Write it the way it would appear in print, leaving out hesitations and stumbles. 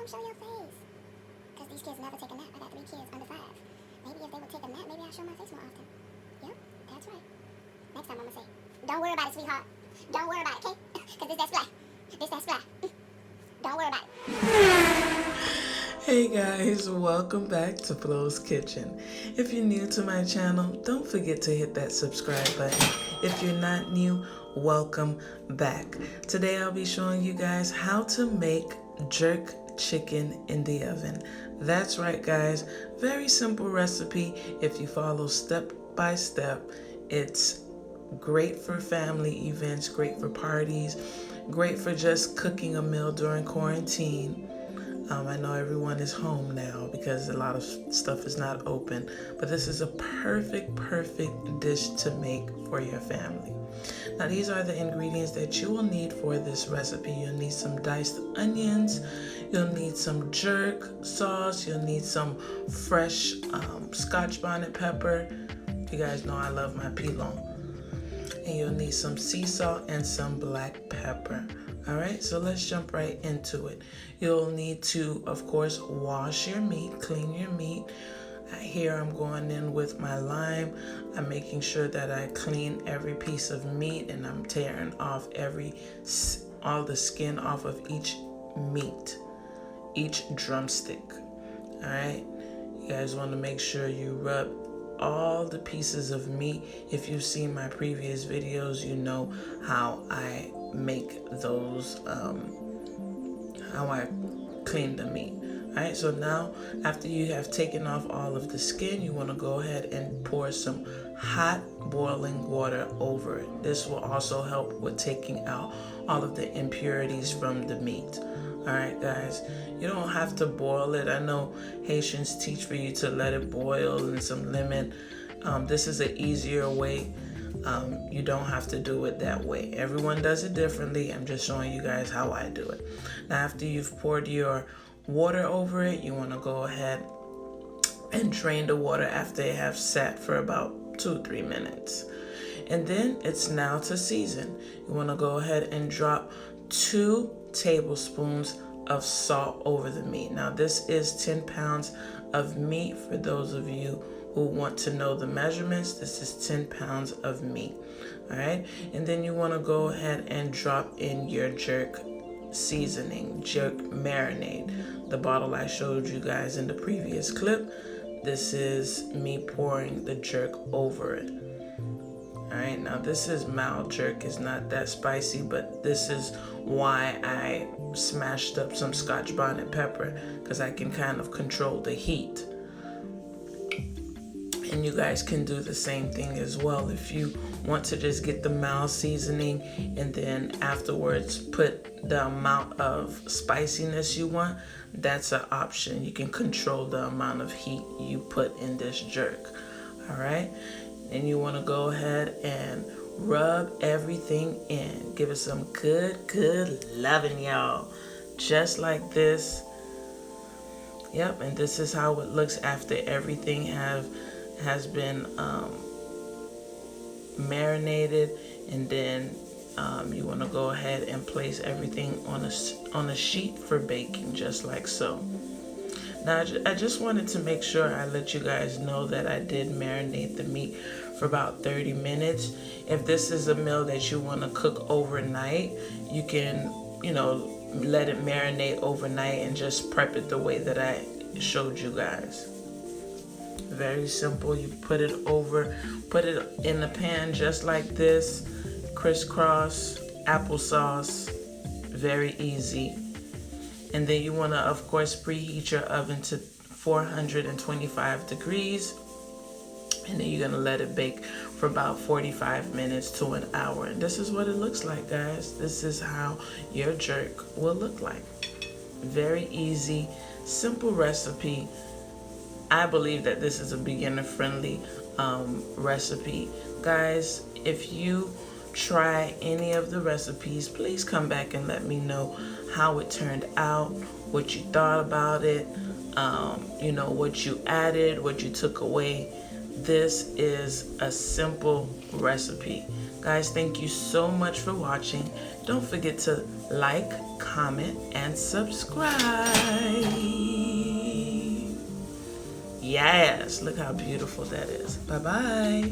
Don't show your face. Because these kids never take a nap. I got 3 kids under 5. Maybe if they would take a nap, maybe I'll show my face more often. Yep, that's right. Next time I'm going to say, don't worry about it, sweetheart. Don't worry about it, okay? Because this that splat. This that splat. Don't worry about it. Hey guys, welcome back to Flo's Kitchen. If you're new to my channel, don't forget to hit that subscribe button. If you're not new, welcome back. Today I'll be showing you guys how to make jerk chicken in the oven. That's right guys, very simple recipe. If you follow step by step, it's great for family events, great for parties, great for just cooking a meal during quarantine. I know everyone is home now because a lot of stuff is not open, but this is a perfect dish to make for your family. Now these are the ingredients that you will need for this recipe. You'll need some diced onions, you'll need some jerk sauce, you'll need some fresh Scotch bonnet pepper. You guys know I love my pilon. And you'll need some sea salt and some black pepper. All right, so let's jump right into it. You'll need to, of course, wash your meat, clean your meat. Here I'm going in with my lime. I'm making sure that I clean every piece of meat and I'm tearing off all the skin off of each meat, each drumstick. All right, you guys want to make sure you rub all the pieces of meat. If you've seen my previous videos, you know how I make those, how I clean the meat. Alright, so now after you have taken off all of the skin, you want to go ahead and pour some hot boiling water over it. This will also help with taking out all of the impurities from the meat. Alright guys, you don't have to boil it. I know Haitians teach for you to let it boil in some lemon. This is an easier way. You don't have to do it that way. Everyone does it differently. I'm just showing you guys how I do it. Now after you've poured your water over it, you want to go ahead and drain the water after it have sat for about 2-3 minutes. And then it's now to season. You want to go ahead and drop 2 tablespoons of salt over the meat. Now this is 10 pounds of meat. For those of you who want to know the measurements, this is 10 pounds of meat. All right, and then you want to go ahead and drop in your jerk seasoning, jerk marinade, the bottle I showed you guys in the previous clip. This is me pouring the jerk over it. All right, now this is mild jerk. It's not that spicy, but this is why I smashed up some Scotch bonnet pepper, because I can kind of control the heat. And you guys can do the same thing as well if you want to just get the mild seasoning and then afterwards put the amount of spiciness you want. That's an option. You can control the amount of heat you put in this jerk. All right, and you want to go ahead and rub everything in. Give it some good loving, y'all, just like this. Yep, and this is how it looks after everything has been marinated. And then you want to go ahead and place everything on a sheet for baking, just like so. Now I just wanted to make sure I let you guys know that I did marinate the meat for about 30 minutes. If this is a meal that you want to cook overnight, you can, you know, let it marinate overnight and just prep it the way that I showed you guys. Very simple. You put it in the pan just like this, crisscross, applesauce, very easy. And then you want to, of course, preheat your oven to 425 degrees. And then you're going to let it bake for about 45 minutes to an hour. And this is what it looks like, guys. This is how your jerk will look like. Very easy, simple recipe. I believe that this is a beginner-friendly recipe. Guys, if you try any of the recipes, please come back and let me know how it turned out, what you thought about it, you know, what you added, what you took away. This is a simple recipe. Guys, thank you so much for watching. Don't forget to like, comment, and subscribe. Yes, look how beautiful that is. Bye-bye.